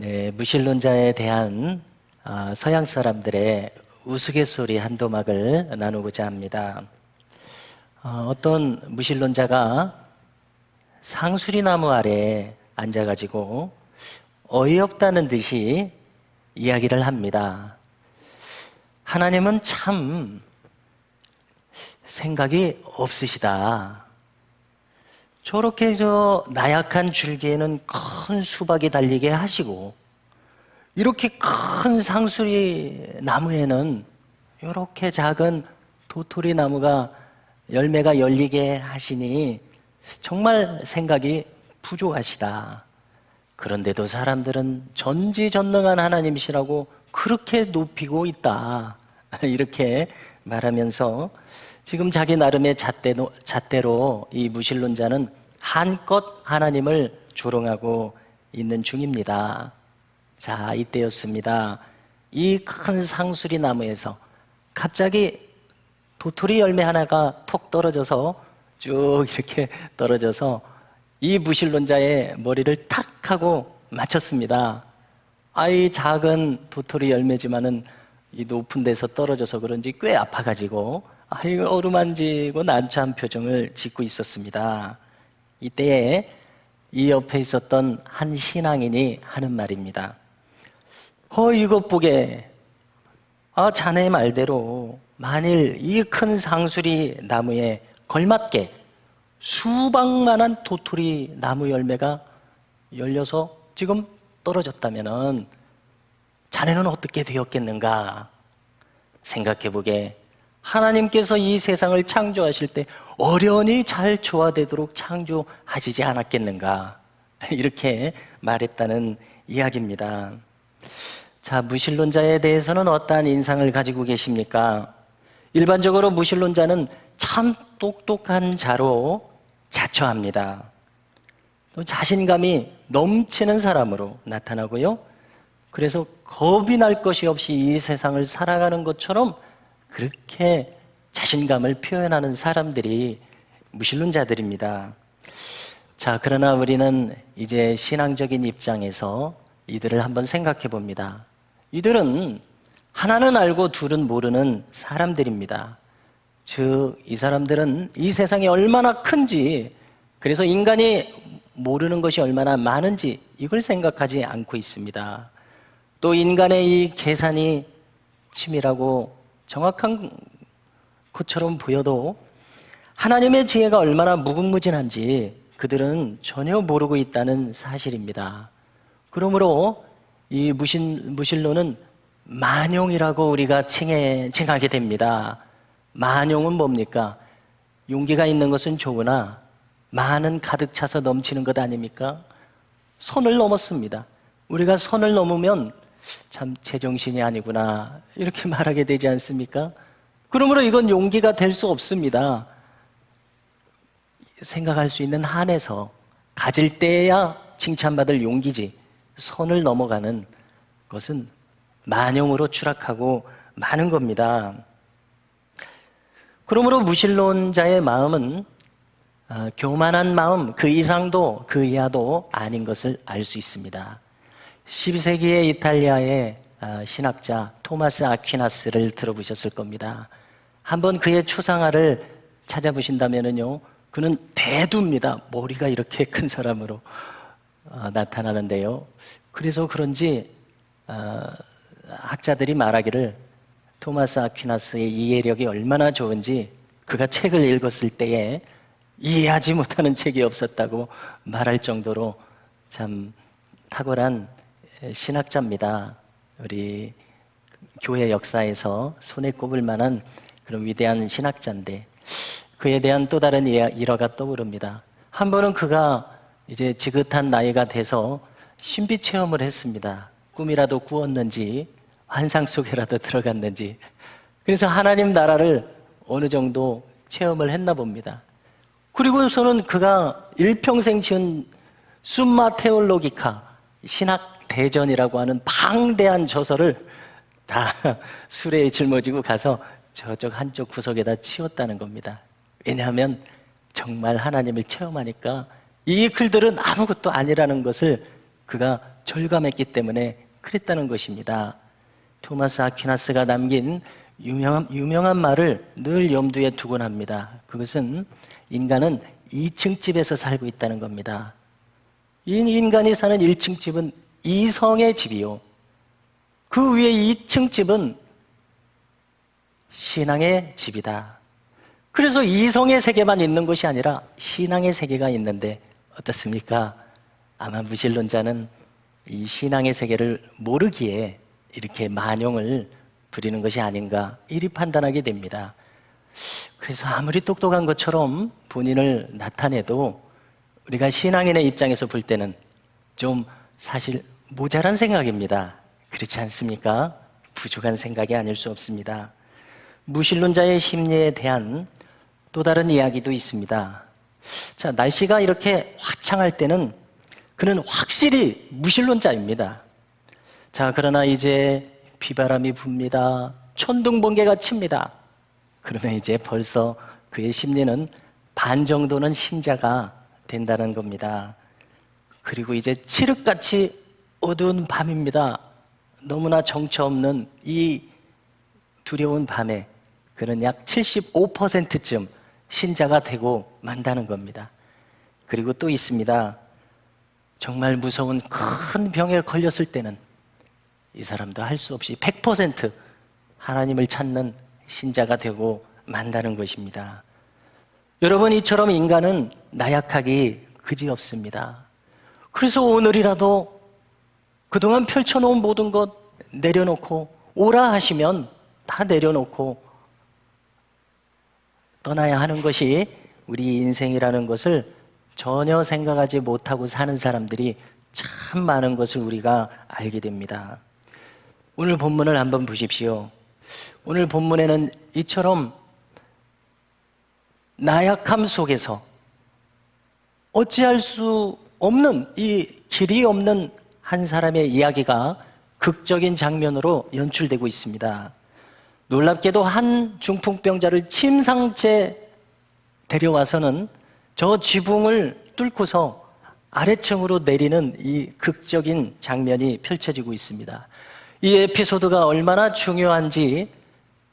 네, 무신론자에 대한 서양 사람들의 우스갯소리 한도막을 나누고자 합니다. 어떤 무신론자가 상수리나무 아래 앉아가지고 어이없다는 듯이 이야기를 합니다. 하나님은 참 생각이 없으시다. 저렇게 나약한 줄기에는 큰 수박이 달리게 하시고, 이렇게 큰 상수리 나무에는 이렇게 작은 도토리 나무가 열매가 열리게 하시니 정말 생각이 부족하시다. 그런데도 사람들은 전지전능한 하나님이시라고 그렇게 높이고 있다. 이렇게 말하면서 지금 자기 나름의 잣대로 이 무신론자는 한껏 하나님을 조롱하고 있는 중입니다. 자, 이때였습니다. 이 큰 상수리 나무에서 갑자기 도토리 열매 하나가 톡 떨어져서 쭉 이렇게 떨어져서 이 무신론자의 머리를 탁 하고 맞췄습니다. 이 작은 도토리 열매지만은 이 높은 데서 떨어져서 그런지 꽤 아파가지고 어루만지고 난처한 표정을 짓고 있었습니다. 이때에 이 옆에 있었던 한 신앙인이 하는 말입니다. 이것 보게. 자네 말대로 만일 이 큰 상수리 나무에 걸맞게 수박만한 도토리 나무 열매가 열려서 지금 떨어졌다면은 자네는 어떻게 되었겠는가? 생각해보게. 하나님께서 이 세상을 창조하실 때 어련히 잘 조화되도록 창조하시지 않았겠는가? 이렇게 말했다는 이야기입니다. 자, 무신론자에 대해서는 어떠한 인상을 가지고 계십니까? 일반적으로 무신론자는 참 똑똑한 자로 자처합니다. 또 자신감이 넘치는 사람으로 나타나고요. 그래서 겁이 날 것이 없이 이 세상을 살아가는 것처럼 그렇게 자신감을 표현하는 사람들이 무신론자들입니다. 자, 그러나 우리는 이제 신앙적인 입장에서 이들을 한번 생각해 봅니다. 이들은 하나는 알고 둘은 모르는 사람들입니다. 즉, 이 사람들은 이 세상이 얼마나 큰지, 그래서 인간이 모르는 것이 얼마나 많은지 이걸 생각하지 않고 있습니다. 또 인간의 이 계산이 치밀하고 정확한 것처럼 보여도 하나님의 지혜가 얼마나 무궁무진한지 그들은 전혀 모르고 있다는 사실입니다. 그러므로 이 무신론은 만용이라고 우리가 칭하게 됩니다. 만용은 뭡니까? 용기가 있는 것은 좋으나 많은 가득 차서 넘치는 것 아닙니까? 선을 넘었습니다. 우리가 선을 넘으면 참 제정신이 아니구나 이렇게 말하게 되지 않습니까? 그러므로 이건 용기가 될 수 없습니다. 생각할 수 있는 한에서 가질 때야 칭찬받을 용기지, 선을 넘어가는 것은 만용으로 추락하고 마는 겁니다. 그러므로 무신론자의 마음은 교만한 마음, 그 이상도 그 이하도 아닌 것을 알 수 있습니다. 12세기의 이탈리아의 신학자 토마스 아퀴나스를 들어보셨을 겁니다. 한번 그의 초상화를 찾아보신다면요, 그는 대두입니다. 머리가 이렇게 큰 사람으로 나타나는데요. 그래서 그런지 학자들이 말하기를 토마스 아퀴나스의 이해력이 얼마나 좋은지 그가 책을 읽었을 때에 이해하지 못하는 책이 없었다고 말할 정도로 참 탁월한 신학자입니다. 우리 교회 역사에서 손에 꼽을 만한 그런 위대한 신학자인데 그에 대한 또 다른 일화가 떠오릅니다. 한 번은 그가 이제 지긋한 나이가 돼서 신비 체험을 했습니다. 꿈이라도 꾸었는지 환상 속에라도 들어갔는지. 그래서 하나님 나라를 어느 정도 체험을 했나 봅니다. 그리고서는 그가 일평생 지은 숨마 테올로기카, 신학 대전이라고 하는 방대한 저서를 다 수레에 짊어지고 가서 저쪽 한쪽 구석에다 치웠다는 겁니다. 왜냐하면 정말 하나님을 체험하니까 이 글들은 아무것도 아니라는 것을 그가 절감했기 때문에 그랬다는 것입니다. 토마스 아퀴나스가 남긴 유명한 말을 늘 염두에 두곤 합니다. 그것은 인간은 2층 집에서 살고 있다는 겁니다. 이 인간이 사는 1층 집은 이성의 집이요, 그 위에 2층 집은 신앙의 집이다. 그래서 이성의 세계만 있는 것이 아니라 신앙의 세계가 있는데 어떻습니까? 아마 무신론자는 이 신앙의 세계를 모르기에 이렇게 만용을 부리는 것이 아닌가 이리 판단하게 됩니다. 그래서 아무리 똑똑한 것처럼 본인을 나타내도 우리가 신앙인의 입장에서 볼 때는 좀 사실 모자란 생각입니다. 그렇지 않습니까? 부족한 생각이 아닐 수 없습니다. 무신론자의 심리에 대한 또 다른 이야기도 있습니다. 자, 날씨가 이렇게 화창할 때는 그는 확실히 무신론자입니다. 자, 그러나 이제 비바람이 붑니다. 천둥번개가 칩니다. 그러면 이제 벌써 그의 심리는 반 정도는 신자가 된다는 겁니다. 그리고 이제 칠흑같이 어두운 밤입니다. 너무나 정처 없는 이 두려운 밤에 그는 약 75%쯤 신자가 되고 만다는 겁니다. 그리고 또 있습니다. 정말 무서운 큰 병에 걸렸을 때는 이 사람도 할 수 없이 100% 하나님을 찾는 신자가 되고 만다는 것입니다. 여러분, 이처럼 인간은 나약하기 그지없습니다. 그래서 오늘이라도 그동안 펼쳐놓은 모든 것 내려놓고 오라 하시면 다 내려놓고 떠나야 하는 것이 우리 인생이라는 것을 전혀 생각하지 못하고 사는 사람들이 참 많은 것을 우리가 알게 됩니다. 오늘 본문을 한번 보십시오. 오늘 본문에는 이처럼 나약함 속에서 어찌할 수 없는 이 길이 없는 한 사람의 이야기가 극적인 장면으로 연출되고 있습니다. 놀랍게도 한 중풍병자를 침상째 데려와서는 저 지붕을 뚫고서 아래층으로 내리는 이 극적인 장면이 펼쳐지고 있습니다. 이 에피소드가 얼마나 중요한지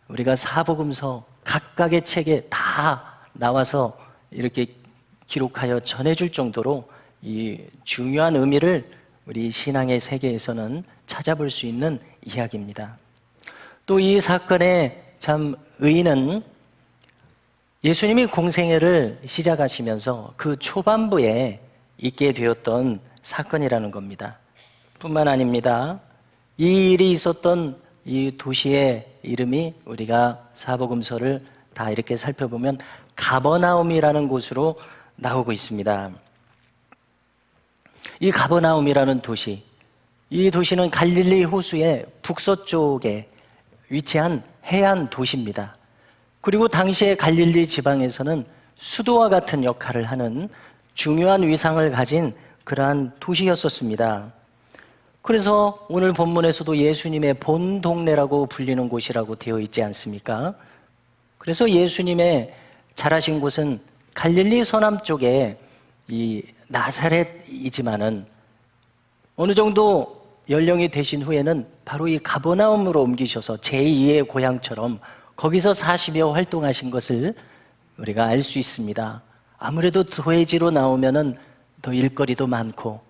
우리가 사복음서 각각의 책에 다 나와서 이렇게 기록하여 전해줄 정도로 이 중요한 의미를 우리 신앙의 세계에서는 찾아볼 수 있는 이야기입니다. 또 이 사건의 참 의의는 예수님이 공생애를 시작하시면서 그 초반부에 있게 되었던 사건이라는 겁니다. 뿐만 아닙니다. 이 일이 있었던 이 도시의 이름이 우리가 사복음서를 다 이렇게 살펴보면 가버나움이라는 곳으로 나오고 있습니다. 이 가버나움이라는 도시, 이 도시는 갈릴리 호수의 북서쪽에 위치한 해안 도시입니다. 그리고 당시의 갈릴리 지방에서는 수도와 같은 역할을 하는 중요한 위상을 가진 그러한 도시였었습니다. 그래서 오늘 본문에서도 예수님의 본 동네라고 불리는 곳이라고 되어 있지 않습니까? 그래서 예수님의 자라신 곳은 갈릴리 서남쪽에 이 나사렛이지만은 어느 정도 연령이 되신 후에는 바로 이 가버나움으로 옮기셔서 제2의 고향처럼 거기서 40여 활동하신 것을 우리가 알 수 있습니다. 아무래도 도회지로 나오면은 더 일거리도 많고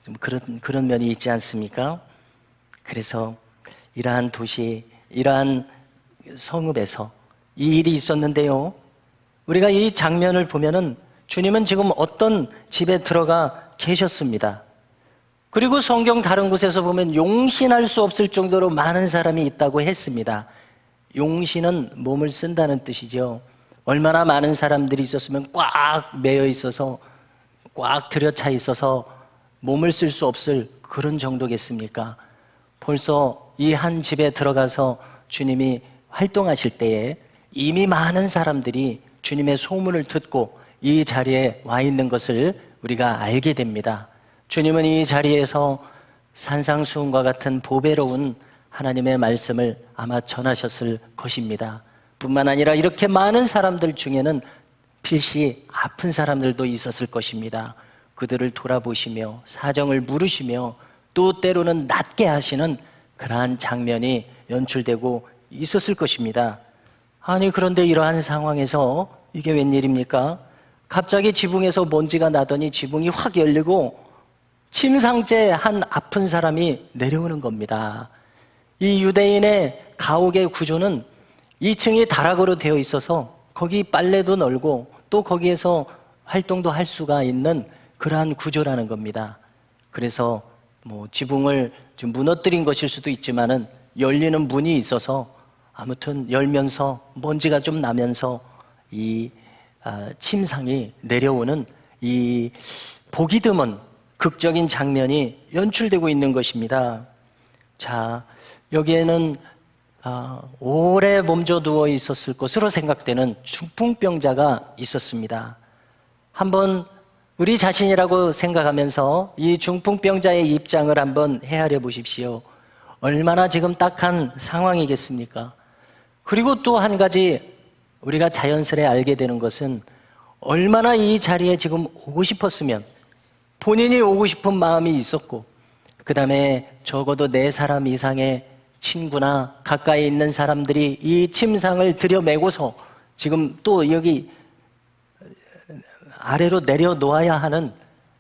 좀 그런 면이 있지 않습니까? 그래서 이러한 도시, 이러한 성읍에서 이 일이 있었는데요. 우리가 이 장면을 보면은 주님은 지금 어떤 집에 들어가 계셨습니다. 그리고 성경 다른 곳에서 보면 용신할 수 없을 정도로 많은 사람이 있다고 했습니다. 용신은 몸을 쓴다는 뜻이죠. 얼마나 많은 사람들이 있었으면 꽉 매여 있어서 꽉 들여차 있어서 몸을 쓸 수 없을 그런 정도겠습니까? 벌써 이 한 집에 들어가서 주님이 활동하실 때에 이미 많은 사람들이 주님의 소문을 듣고 이 자리에 와 있는 것을 우리가 알게 됩니다. 주님은 이 자리에서 산상수훈과 같은 보배로운 하나님의 말씀을 아마 전하셨을 것입니다. 뿐만 아니라 이렇게 많은 사람들 중에는 필시 아픈 사람들도 있었을 것입니다. 그들을 돌아보시며 사정을 물으시며 또 때로는 낮게 하시는 그러한 장면이 연출되고 있었을 것입니다. 아니, 그런데 이러한 상황에서 이게 웬일입니까? 갑자기 지붕에서 먼지가 나더니 지붕이 확 열리고 침상째 한 아픈 사람이 내려오는 겁니다. 이 유대인의 가옥의 구조는 2층이 다락으로 되어 있어서 거기 빨래도 널고 또 거기에서 활동도 할 수가 있는 그러한 구조라는 겁니다. 그래서 지붕을 좀 무너뜨린 것일 수도 있지만은 열리는 문이 있어서 아무튼 열면서 먼지가 좀 나면서 이 침상이 내려오는 이 보기 드문 극적인 장면이 연출되고 있는 것입니다. 자, 여기에는 오래 몸져 누워 있었을 것으로 생각되는 중풍병자가 있었습니다. 한번 우리 자신이라고 생각하면서 이 중풍병자의 입장을 한번 헤아려 보십시오. 얼마나 지금 딱한 상황이겠습니까? 그리고 또 한 가지 우리가 자연스레 알게 되는 것은 얼마나 이 자리에 지금 오고 싶었으면 본인이 오고 싶은 마음이 있었고 그 다음에 적어도 4사람 이상의 친구나 가까이 있는 사람들이 이 침상을 들여메고서 지금 또 여기 아래로 내려놓아야 하는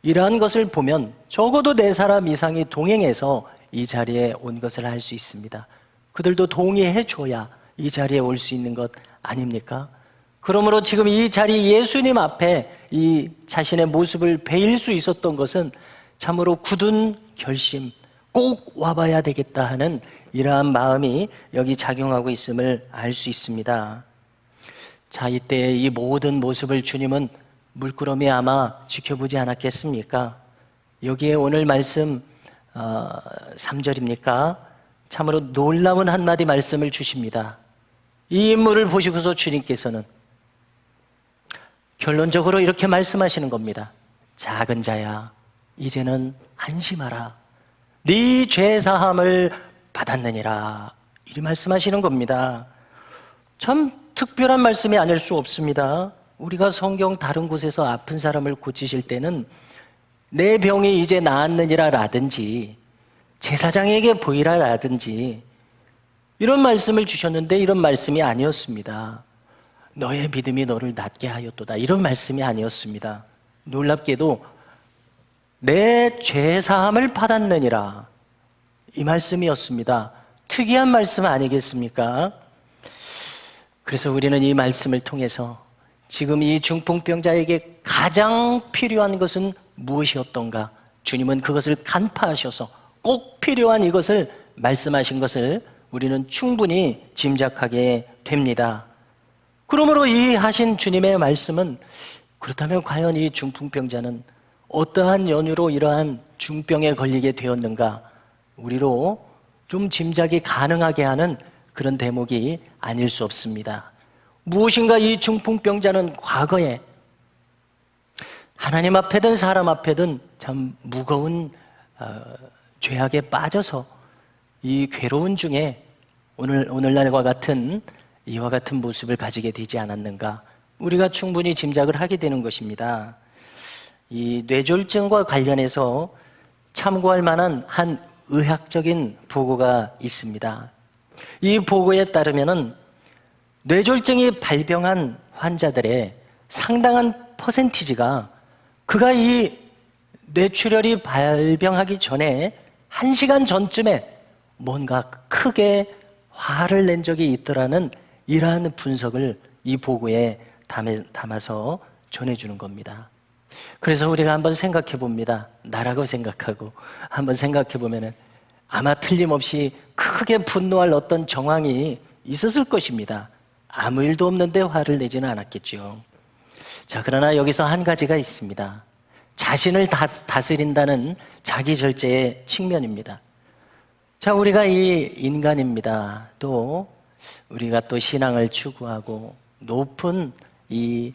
이러한 것을 보면 적어도 4사람 이상이 동행해서 이 자리에 온 것을 알 수 있습니다. 그들도 동의해 줘야 이 자리에 올 수 있는 것 아닙니까? 그러므로 지금 이 자리 예수님 앞에 이 자신의 모습을 베일 수 있었던 것은 참으로 굳은 결심, 꼭 와봐야 되겠다 하는 이러한 마음이 여기 작용하고 있음을 알 수 있습니다. 자, 이때 이 모든 모습을 주님은 물끄러미 아마 지켜보지 않았겠습니까? 여기에 오늘 말씀 3절입니까? 참으로 놀라운 한마디 말씀을 주십니다. 이 인물을 보시고서 주님께서는 결론적으로 이렇게 말씀하시는 겁니다. 작은 자야, 이제는 안심하라. 네 죄사함을 받았느니라. 이리 말씀하시는 겁니다. 참 특별한 말씀이 아닐 수 없습니다. 우리가 성경 다른 곳에서 아픈 사람을 고치실 때는 내 병이 이제 나았느니라 라든지 제사장에게 보이라 라든지 이런 말씀을 주셨는데 이런 말씀이 아니었습니다. 너의 믿음이 너를 낫게 하였도다. 이런 말씀이 아니었습니다. 놀랍게도 내 죄사함을 받았느니라. 이 말씀이었습니다. 특이한 말씀 아니겠습니까? 그래서 우리는 이 말씀을 통해서 지금 이 중풍병자에게 가장 필요한 것은 무엇이었던가? 주님은 그것을 간파하셔서 꼭 필요한 이것을 말씀하신 것을 우리는 충분히 짐작하게 됩니다. 그러므로 이 하신 주님의 말씀은 그렇다면 과연 이 중풍병자는 어떠한 연유로 이러한 중병에 걸리게 되었는가? 우리로 좀 짐작이 가능하게 하는 그런 대목이 아닐 수 없습니다. 무엇인가 이 중풍병자는 과거에 하나님 앞에든 사람 앞에든 참 무거운 죄악에 빠져서 이 괴로운 중에 오늘날과 같은 이와 같은 모습을 가지게 되지 않았는가? 우리가 충분히 짐작을 하게 되는 것입니다. 이 뇌졸중과 관련해서 참고할 만한 한 의학적인 보고가 있습니다. 이 보고에 따르면은 뇌졸중이 발병한 환자들의 상당한 퍼센티지가 그가 이 뇌출혈이 발병하기 전에 1시간 전쯤에 뭔가 크게 화를 낸 적이 있더라는 이러한 분석을 이 보고에 담아서 전해주는 겁니다. 그래서 우리가 한번 생각해 봅니다. 나라고 생각하고 한번 생각해 보면은 아마 틀림없이 크게 분노할 어떤 정황이 있었을 것입니다. 아무 일도 없는데 화를 내지는 않았겠죠. 자, 그러나 여기서 한 가지가 있습니다. 자신을 다스린다는 자기 절제의 측면입니다. 자, 우리가 이 인간입니다. 또 우리가 또 신앙을 추구하고 높은 이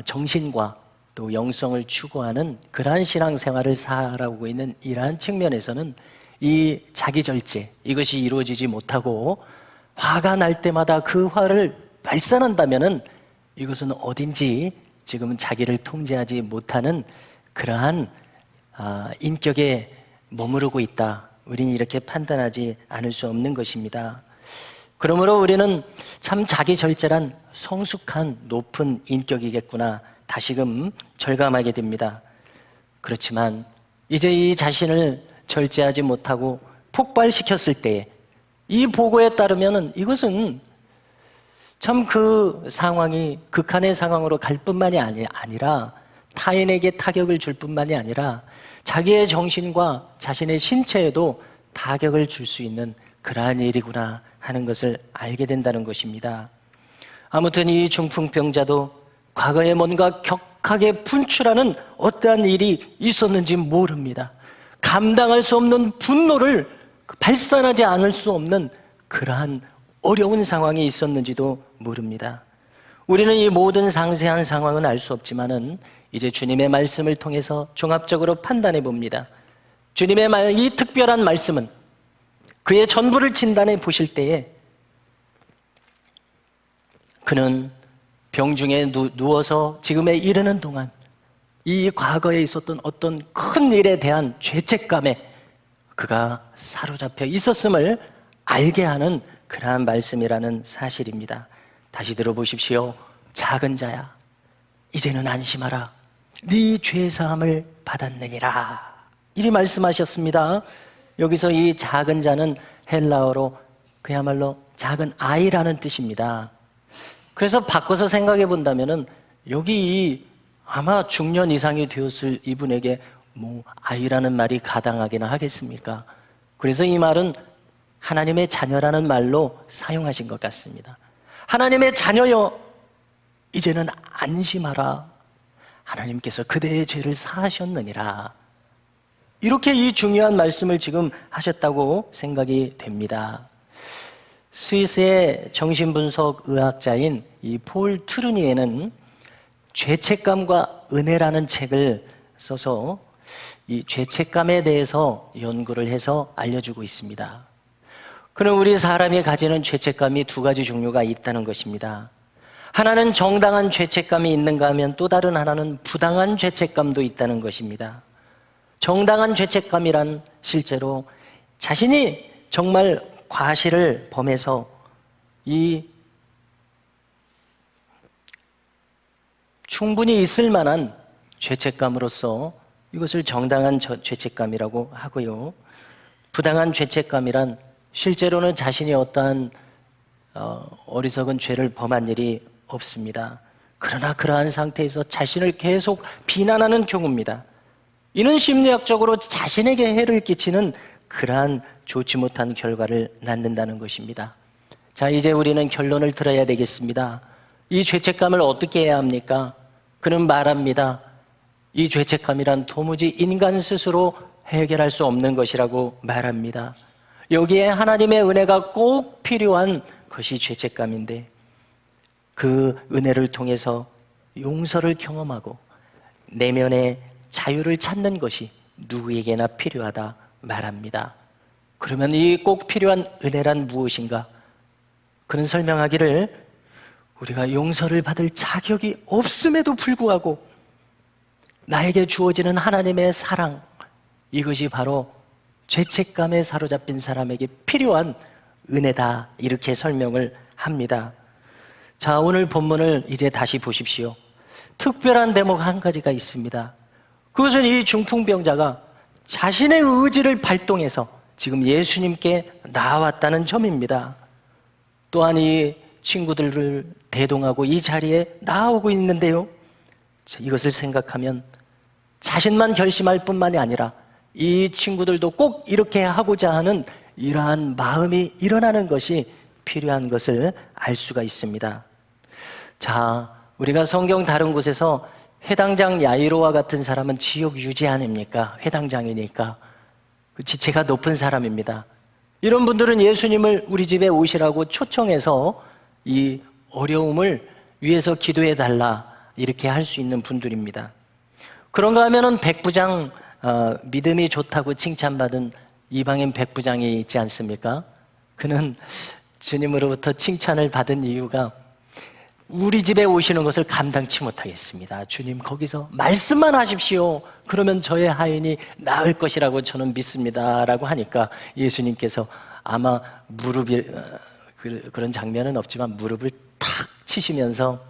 정신과 또 영성을 추구하는 그러한 신앙생활을 살아오고 있는 이러한 측면에서는 이 자기 절제, 이것이 이루어지지 못하고 화가 날 때마다 그 화를 발산한다면은 이것은 어딘지 지금은 자기를 통제하지 못하는 그러한 인격의 머무르고 있다. 우리는 이렇게 판단하지 않을 수 없는 것입니다. 그러므로 우리는 참 자기 절제란 성숙한 높은 인격이겠구나 다시금 절감하게 됩니다. 그렇지만 이제 이 자신을 절제하지 못하고 폭발시켰을 때 이 보고에 따르면 이것은 참 그 상황이 극한의 상황으로 갈 뿐만이 아니라 타인에게 타격을 줄 뿐만이 아니라 자기의 정신과 자신의 신체에도 타격을 줄 수 있는 그러한 일이구나 하는 것을 알게 된다는 것입니다. 아무튼 이 중풍병자도 과거에 뭔가 격하게 분출하는 어떠한 일이 있었는지 모릅니다. 감당할 수 없는 분노를 발산하지 않을 수 없는 그러한 어려운 상황이 있었는지도 모릅니다. 우리는 이 모든 상세한 상황은 알 수 없지만은 이제 주님의 말씀을 통해서 종합적으로 판단해 봅니다. 주님의 이 특별한 말씀은 그의 전부를 진단해 보실 때에 그는 병중에 누워서 지금에 이르는 동안 이 과거에 있었던 어떤 큰 일에 대한 죄책감에 그가 사로잡혀 있었음을 알게 하는 그러한 말씀이라는 사실입니다. 다시 들어보십시오. 작은 자야, 이제는 안심하라. 네 죄사함을 받았느니라. 이리 말씀하셨습니다. 여기서 이 작은 자는 헬라어로 그야말로 작은 아이라는 뜻입니다. 그래서 바꿔서 생각해 본다면은 여기 아마 중년 이상이 되었을 이분에게 뭐 아이라는 말이 가당하기나 하겠습니까? 그래서 이 말은 하나님의 자녀라는 말로 사용하신 것 같습니다. 하나님의 자녀여, 이제는 안심하라. 하나님께서 그대의 죄를 사하셨느니라. 이렇게 이 중요한 말씀을 지금 하셨다고 생각이 됩니다. 스위스의 정신분석 의학자인 이 폴 트루니에는 죄책감과 은혜라는 책을 써서 이 죄책감에 대해서 연구를 해서 알려주고 있습니다. 그는 우리 사람이 가지는 죄책감이 두 가지 종류가 있다는 것입니다. 하나는 정당한 죄책감이 있는가 하면 또 다른 하나는 부당한 죄책감도 있다는 것입니다. 정당한 죄책감이란 실제로 자신이 정말 과실을 범해서 이 충분히 있을 만한 죄책감으로서 이것을 정당한 죄책감이라고 하고요. 부당한 죄책감이란 실제로는 자신이 어떠한 어리석은 죄를 범한 일이 없습니다. 그러나 그러한 상태에서 자신을 계속 비난하는 경우입니다. 이는 심리학적으로 자신에게 해를 끼치는 그러한 좋지 못한 결과를 낳는다는 것입니다. 자, 이제 우리는 결론을 들어야 되겠습니다. 이 죄책감을 어떻게 해야 합니까? 그는 말합니다. 이 죄책감이란 도무지 인간 스스로 해결할 수 없는 것이라고 말합니다. 여기에 하나님의 은혜가 꼭 필요한 것이 죄책감인데 그 은혜를 통해서 용서를 경험하고 내면의 자유를 찾는 것이 누구에게나 필요하다 말합니다. 그러면 이 꼭 필요한 은혜란 무엇인가? 그는 설명하기를 우리가 용서를 받을 자격이 없음에도 불구하고 나에게 주어지는 하나님의 사랑, 이것이 바로 죄책감에 사로잡힌 사람에게 필요한 은혜다, 이렇게 설명을 합니다. 자, 오늘 본문을 이제 다시 보십시오. 특별한 대목 한 가지가 있습니다. 그것은 이 중풍병자가 자신의 의지를 발동해서 지금 예수님께 나왔다는 점입니다. 또한 이 친구들을 대동하고 이 자리에 나오고 있는데요, 이것을 생각하면 자신만 결심할 뿐만이 아니라 이 친구들도 꼭 이렇게 하고자 하는 이러한 마음이 일어나는 것이 필요한 것을 알 수가 있습니다. 자, 우리가 성경 다른 곳에서 회당장 야이로와 같은 사람은 지역 유지 아닙니까? 회당장이니까 지체가 높은 사람입니다. 이런 분들은 예수님을 우리 집에 오시라고 초청해서 이 어려움을 위해서 기도해 달라, 이렇게 할 수 있는 분들입니다. 그런가 하면은 백부장, 믿음이 좋다고 칭찬받은 이방인 백부장이 있지 않습니까? 그는 주님으로부터 칭찬을 받은 이유가 우리 집에 오시는 것을 감당치 못하겠습니다. 주님, 거기서 말씀만 하십시오. 그러면 저의 하인이 나을 것이라고 저는 믿습니다. 라고 하니까 예수님께서 아마 무릎이, 그런 장면은 없지만 무릎을 탁 치시면서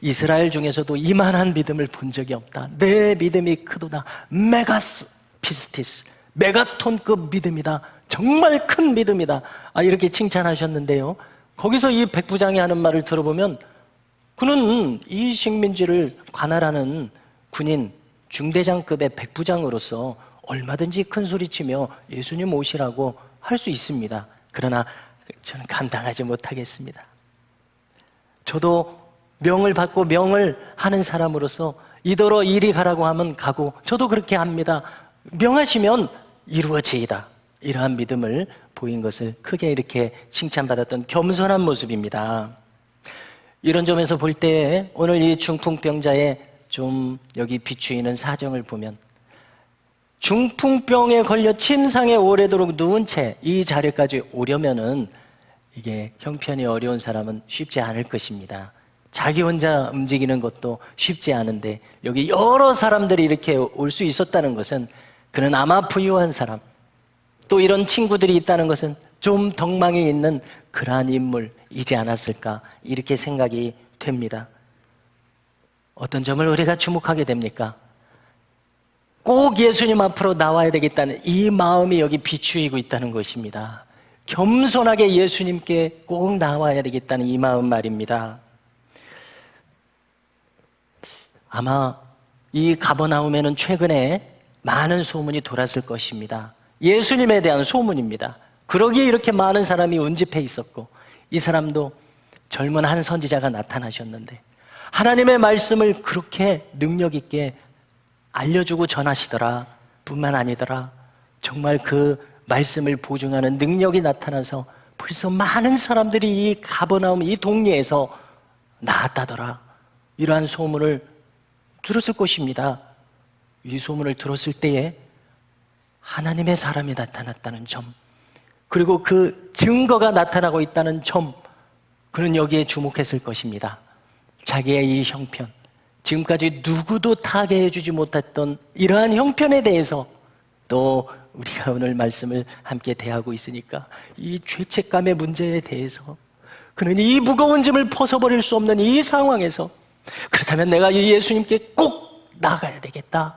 이스라엘 중에서도 이만한 믿음을 본 적이 없다. 내 믿음이 크도다. 메가스 피스티스, 메가톤급 믿음이다. 정말 큰 믿음이다. 이렇게 칭찬하셨는데요. 거기서 이 백부장이 하는 말을 들어보면 그는 이 식민지를 관할하는 군인 중대장급의 백부장으로서 얼마든지 큰 소리치며 예수님 오시라고 할 수 있습니다. 그러나 저는 감당하지 못하겠습니다. 저도 명을 받고 명을 하는 사람으로서 이더러 이리 가라고 하면 가고, 저도 그렇게 합니다. 명하시면 이루어지이다. 이러한 믿음을 보인 것을 크게 이렇게 칭찬받았던 겸손한 모습입니다. 이런 점에서 볼 때 오늘 이 중풍병자의 좀 여기 비추이는 사정을 보면, 중풍병에 걸려 침상에 오래도록 누운 채 이 자리까지 오려면은 이게 형편이 어려운 사람은 쉽지 않을 것입니다. 자기 혼자 움직이는 것도 쉽지 않은데 여기 여러 사람들이 이렇게 올 수 있었다는 것은 그는 아마 부유한 사람, 또 이런 친구들이 있다는 것은 좀 덕망이 있는 그러한 인물이지 않았을까, 이렇게 생각이 됩니다. 어떤 점을 우리가 주목하게 됩니까? 꼭 예수님 앞으로 나와야 되겠다는 이 마음이 여기 비추이고 있다는 것입니다. 겸손하게 예수님께 꼭 나와야 되겠다는 이 마음 말입니다. 아마 이 가버나움에는 최근에 많은 소문이 돌았을 것입니다. 예수님에 대한 소문입니다. 그러기에 이렇게 많은 사람이 운집해 있었고, 이 사람도 젊은 한 선지자가 나타나셨는데 하나님의 말씀을 그렇게 능력 있게 알려주고 전하시더라 뿐만 아니더라, 정말 그 말씀을 보증하는 능력이 나타나서 벌써 많은 사람들이 이 가버나움 이 동네에서 나았다더라, 이러한 소문을 들었을 것입니다. 이 소문을 들었을 때에 하나님의 사람이 나타났다는 점, 그리고 그 증거가 나타나고 있다는 점, 그는 여기에 주목했을 것입니다. 자기의 이 형편, 지금까지 누구도 타개해주지 못했던 이러한 형편에 대해서, 또 우리가 오늘 말씀을 함께 대하고 있으니까 이 죄책감의 문제에 대해서 그는 이 무거운 짐을 벗어버릴 수 없는 이 상황에서, 그렇다면 내가 이 예수님께 꼭 나가야 되겠다,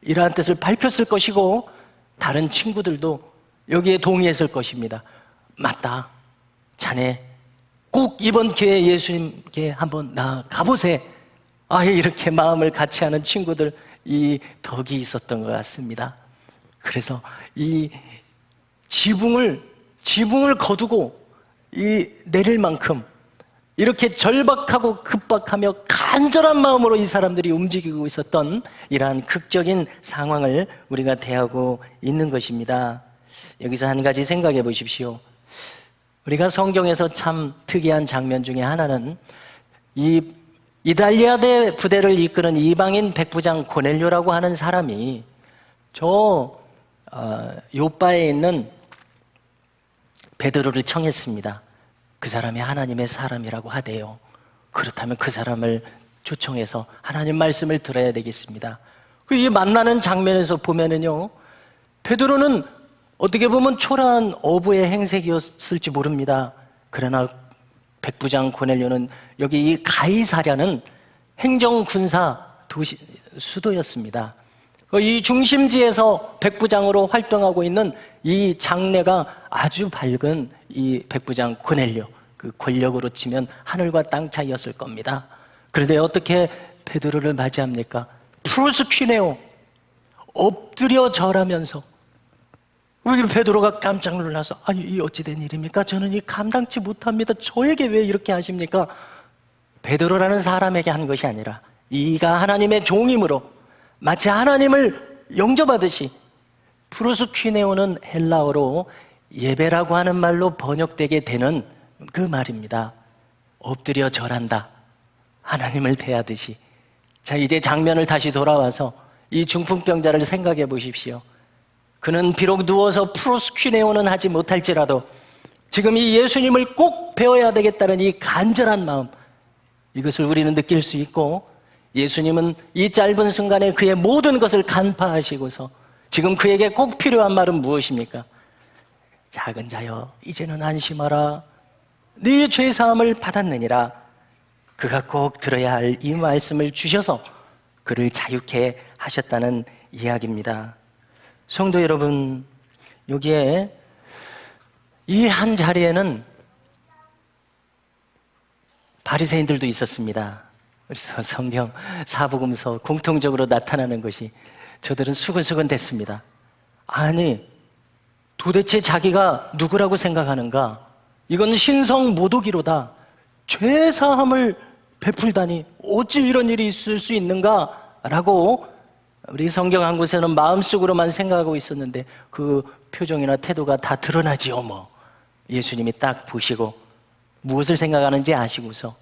이러한 뜻을 밝혔을 것이고, 다른 친구들도 여기에 동의했을 것입니다. 맞다, 자네 꼭 이번 기회에 예수님께 한번 나가보세. 이렇게 마음을 같이 하는 친구들, 이 덕이 있었던 것 같습니다. 그래서 이 지붕을 거두고 이 내릴 만큼 이렇게 절박하고 급박하며 간절한 마음으로 이 사람들이 움직이고 있었던 이러한 극적인 상황을 우리가 대하고 있는 것입니다. 여기서 한 가지 생각해 보십시오. 우리가 성경에서 참 특이한 장면 중에 하나는 이 이달리아대 부대를 이끄는 이방인 백부장 고넬료라고 하는 사람이 요바에 있는 베드로를 청했습니다. 그 사람이 하나님의 사람이라고 하대요. 그렇다면 그 사람을 초청해서 하나님 말씀을 들어야 되겠습니다. 이 만나는 장면에서 보면은요, 베드로는 어떻게 보면 초라한 어부의 행색이었을지 모릅니다. 그러나 백부장 고넬료는 여기 이 가이사랴는 행정군사 수도였습니다. 이 중심지에서 백부장으로 활동하고 있는 이 장래가 아주 밝은 이 백부장 고넬료, 그 권력으로 치면 하늘과 땅 차이였을 겁니다. 그런데 어떻게 베드로를 맞이합니까? 프로스퀴네오, 엎드려 절하면서. 우리 베드로가 깜짝 놀라서, 이 어찌된 일입니까? 저는 이 감당치 못합니다. 저에게 왜 이렇게 하십니까? 베드로라는 사람에게 한 것이 아니라 이가 하나님의 종임으로 마치 하나님을 영접하듯이, 프로스퀴네오는 헬라어로 예배라고 하는 말로 번역되게 되는 그 말입니다. 엎드려 절한다, 하나님을 대하듯이. 자, 이제 장면을 다시 돌아와서 이 중풍병자를 생각해 보십시오. 그는 비록 누워서 프로스퀴네오는 하지 못할지라도 지금 이 예수님을 꼭 배워야 되겠다는 이 간절한 마음, 이것을 우리는 느낄 수 있고, 예수님은 이 짧은 순간에 그의 모든 것을 간파하시고서 지금 그에게 꼭 필요한 말은 무엇입니까? 작은 자여, 이제는 안심하라. 네 죄사함을 받았느니라. 그가 꼭 들어야 할 이 말씀을 주셔서 그를 자유케 하셨다는 이야기입니다. 성도 여러분, 여기에 이 한 자리에는 바리새인들도 있었습니다. 그래서 성경 사복음서 공통적으로 나타나는 것이 저들은 수근수근 됐습니다. 아니, 도대체 자기가 누구라고 생각하는가? 이건 신성 모독이로다. 죄사함을 베풀다니 어찌 이런 일이 있을 수 있는가? 라고 우리 성경 한 곳에는 마음속으로만 생각하고 있었는데 그 표정이나 태도가 다 드러나지요 뭐. 예수님이 딱 보시고 무엇을 생각하는지 아시고서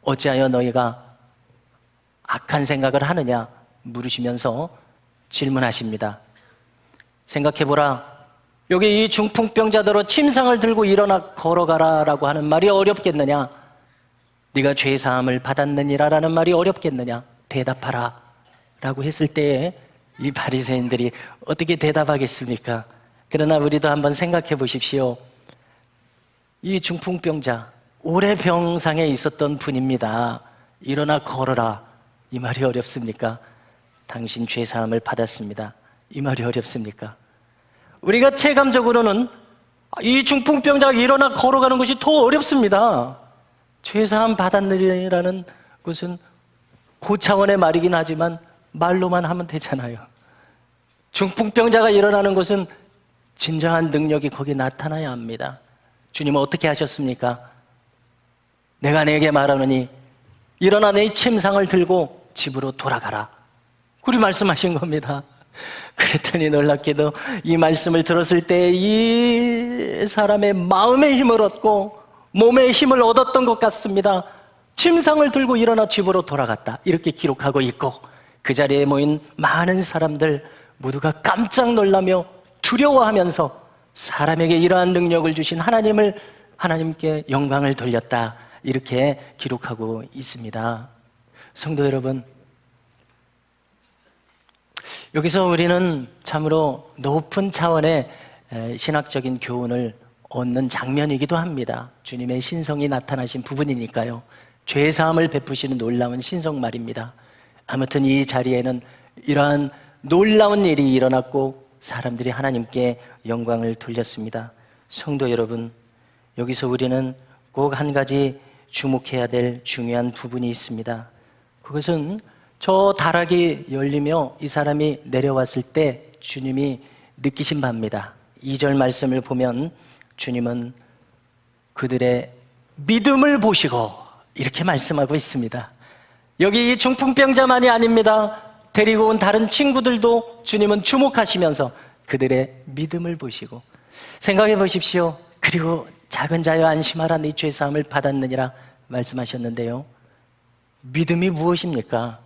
어찌하여 너희가 악한 생각을 하느냐 물으시면서 질문하십니다. 생각해보라. 여기 이 중풍병자더러 침상을 들고 일어나 걸어가라 라고 하는 말이 어렵겠느냐? 네가 죄사함을 받았느니라 라는 말이 어렵겠느냐? 대답하라 라고 했을 때에 이 바리새인들이 어떻게 대답하겠습니까? 그러나 우리도 한번 생각해 보십시오. 이 중풍병자, 오래 병상에 있었던 분입니다. 일어나 걸어라. 이 말이 어렵습니까? 당신 죄사함을 받았습니다. 이 말이 어렵습니까? 우리가 체감적으로는 이 중풍병자가 일어나 걸어가는 것이 더 어렵습니다. 죄사함 받았느니라는 것은 고차원의 말이긴 하지만 말로만 하면 되잖아요. 중풍병자가 일어나는 것은 진정한 능력이 거기에 나타나야 합니다. 주님은 어떻게 하셨습니까? 내가 내게 말하노니 일어나 내 침상을 들고 집으로 돌아가라. 그리 말씀하신 겁니다. 그랬더니 놀랍게도 이 말씀을 들었을 때 이 사람의 마음의 힘을 얻고 몸의 힘을 얻었던 것 같습니다. 침상을 들고 일어나 집으로 돌아갔다. 이렇게 기록하고 있고 그 자리에 모인 많은 사람들 모두가 깜짝 놀라며 두려워하면서 사람에게 이러한 능력을 주신 하나님께 영광을 돌렸다. 이렇게 기록하고 있습니다. 성도 여러분, 여기서 우리는 참으로 높은 차원의 신학적인 교훈을 얻는 장면이기도 합니다. 주님의 신성이 나타나신 부분이니까요. 죄사함을 베푸시는 놀라운 신성 말입니다. 아무튼 이 자리에는 이러한 놀라운 일이 일어났고 사람들이 하나님께 영광을 돌렸습니다. 성도 여러분, 여기서 우리는 꼭 한 가지 주목해야 될 중요한 부분이 있습니다. 그것은 저 다락이 열리며 이 사람이 내려왔을 때 주님이 느끼신 바입니다. 2절 말씀을 보면 주님은 그들의 믿음을 보시고 이렇게 말씀하고 있습니다. 여기 이 중풍병자만이 아닙니다. 데리고 온 다른 친구들도 주님은 주목하시면서 그들의 믿음을 보시고 생각해 보십시오. 그리고 작은 자여 안심하라 네 죄사함을 받았느니라 말씀하셨는데요. 믿음이 무엇입니까?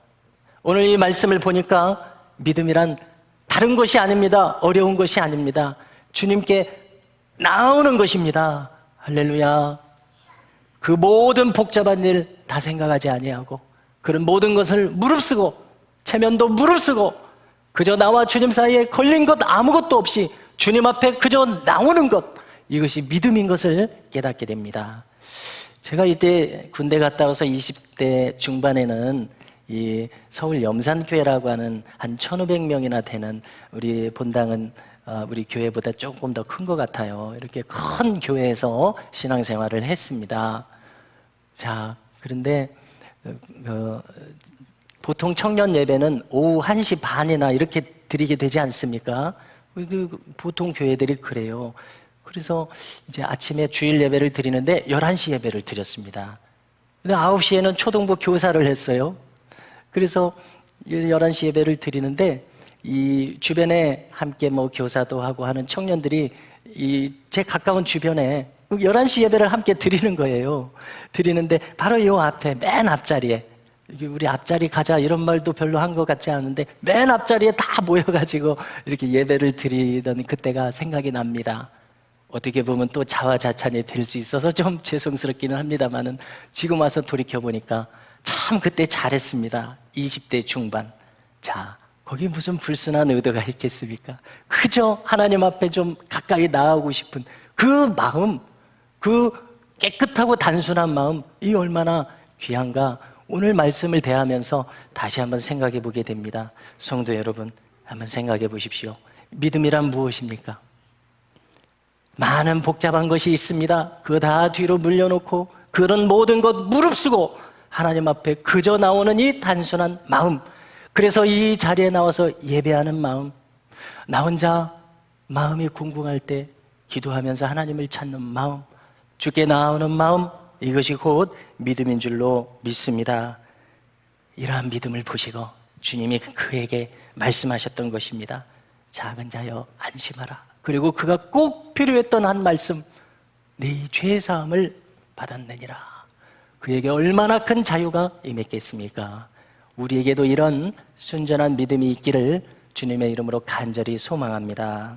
오늘 이 말씀을 보니까 믿음이란 다른 것이 아닙니다. 어려운 것이 아닙니다. 주님께 나오는 것입니다. 할렐루야. 그 모든 복잡한 일 다 생각하지 아니하고 그런 모든 것을 무릅쓰고 체면도 무릅쓰고 그저 나와 주님 사이에 걸린 것 아무것도 없이 주님 앞에 그저 나오는 것, 이것이 믿음인 것을 깨닫게 됩니다. 제가 이때 군대 갔다 와서 20대 중반에는 이 서울 염산교회라고 하는 한 1,500명이나 되는 우리 본당은 우리 교회보다 조금 더 큰 것 같아요. 이렇게 큰 교회에서 신앙생활을 했습니다. 자, 그런데 보통 청년 예배는 오후 1시 반이나 이렇게 드리게 되지 않습니까? 보통 교회들이 그래요. 그래서 이제 아침에 주일 예배를 드리는데 11시 예배를 드렸습니다. 근데 9시에는 초등부 교사를 했어요. 그래서 11시 예배를 드리는데 이 주변에 함께 뭐 교사도 하고 하는 청년들이 이 제 가까운 주변에 11시 예배를 함께 드리는 거예요. 드리는데 바로 이 앞에 맨 앞자리에 우리 앞자리 가자 이런 말도 별로 한 것 같지 않은데 맨 앞자리에 다 모여가지고 이렇게 예배를 드리던 그때가 생각이 납니다. 어떻게 보면 또 자화자찬이 될 수 있어서 좀 죄송스럽기는 합니다만은 지금 와서 돌이켜보니까 참 그때 잘했습니다. 20대 중반. 자, 거기 무슨 불순한 의도가 있겠습니까? 그저 하나님 앞에 좀 가까이 나아오고 싶은 그 마음, 그 깨끗하고 단순한 마음, 이 얼마나 귀한가. 오늘 말씀을 대하면서 다시 한번 생각해 보게 됩니다. 성도 여러분, 한번 생각해 보십시오. 믿음이란 무엇입니까? 많은 복잡한 것이 있습니다. 그거 다 뒤로 물려놓고 그런 모든 것 무릅쓰고 하나님 앞에 그저 나오는 이 단순한 마음, 그래서 이 자리에 나와서 예배하는 마음, 나 혼자 마음이 궁금할 때 기도하면서 하나님을 찾는 마음, 주께 나아오는 마음, 이것이 곧 믿음인 줄로 믿습니다. 이러한 믿음을 보시고 주님이 그에게 말씀하셨던 것입니다. 작은 자여 안심하라. 그리고 그가 꼭 필요했던 한 말씀, 네 죄사함을 받았느니라. 그에게 얼마나 큰 자유가 임했겠습니까? 우리에게도 이런 순전한 믿음이 있기를 주님의 이름으로 간절히 소망합니다.